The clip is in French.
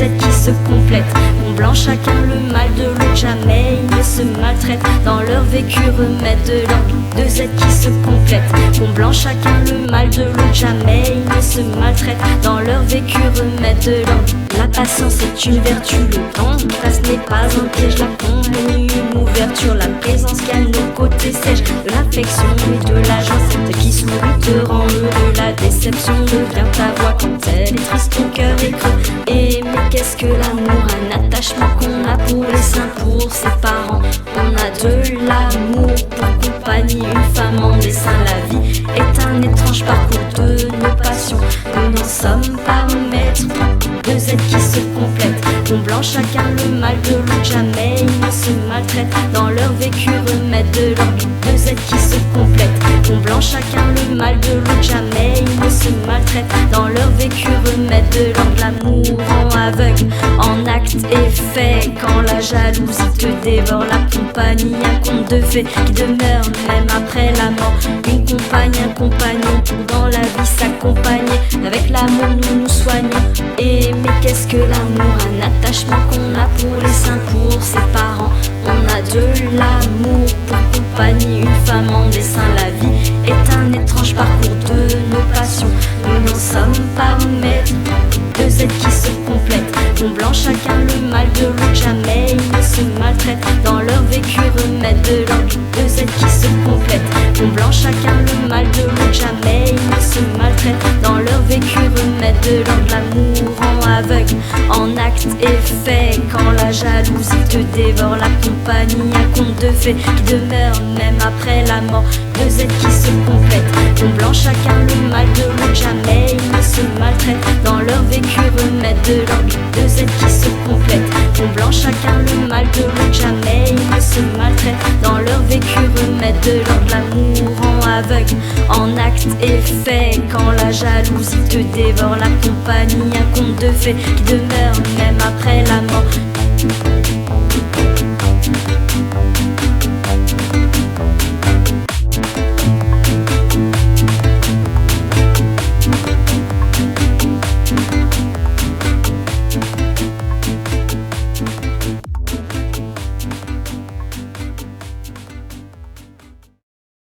êtres qui se complètent, comblant chacun le mal de l'autre. Jamais ils ne se maltraitent, dans leur vécu remettent de l'ordre. Deux êtres qui se complètent, comblant chacun le mal de l'autre. Jamais ils ne se maltraitent, dans leur vécu remettent de l'ordre. La patience est une vertu, le temps passe n'est pas un piège. La compagnie, une ouverture, la présence calme nos côtés sèches. De l'affection et de la joie, celle qui sourit te rend heureux. La déception devient ta voix quand elle est triste, ton cœur est creux. Et mais qu'est-ce que l'amour? Un attachement qu'on a pour les saints, pour ses parents. On a de l'amour pour compagnie, une femme en dessein. La vie est un étrange parcours de nos passions, nous n'en sommes pas maîtres. Deux êtres qui se complètent, comblant chacun le mal de l'autre. Jamais ils ne se maltraitent, dans leur vécu remettent de l'ordre. Deux êtres qui se complètent, comblant chacun le mal de l'autre. Jamais ils ne se maltraitent, dans leur vécu remettent de l'ordre. L'amour rend aveugle en acte et fait, quand la jalousie te dévore. La compagnie, un conte de fées qui demeure même après la mort. Une compagne, un compagnon pour dans la vie s'accompagner. Avec l'amour nous nous soignons. Et mais qu'est-ce que l'amour? Un attachement qu'on a pour les saints, pour ses parents. On a de l'amour pour compagnie, une femme en dessein. La vie est un étrange parcours de nos passions, nous n'en sommes pas maîtres. Deux êtres qui se complètent, comblant chacun le mal de l'autre. Jamais ils ne se maltraitent, dans leur vécu remettent de l'ordre. Deux êtres qui se complètent, comblant chacun le mal de l'autre. Jamais ils ne se maltraitent, dans leur vécu remettent de l'ordre. L'amour rend aveugle en acte et fait, quand la jalousie te dévore. La compagnie, un conte de fées qui demeure même après la mort. Deux êtres qui se complètent, comblant chacun le mal de l'autre. Jamais ils ne se maltraitent, dans leur vécu remettent de l'ordre. Deux êtres qui se complètent, comblant chacun le mal de l'autre. Jamais ils ne se maltraitent, dans leur vécu remettent de l'ordre. L'amour rend aveugle en acte et fait, quand la jalousie te dévore. La compagnie, un conte de fées qui demeure même après la mort.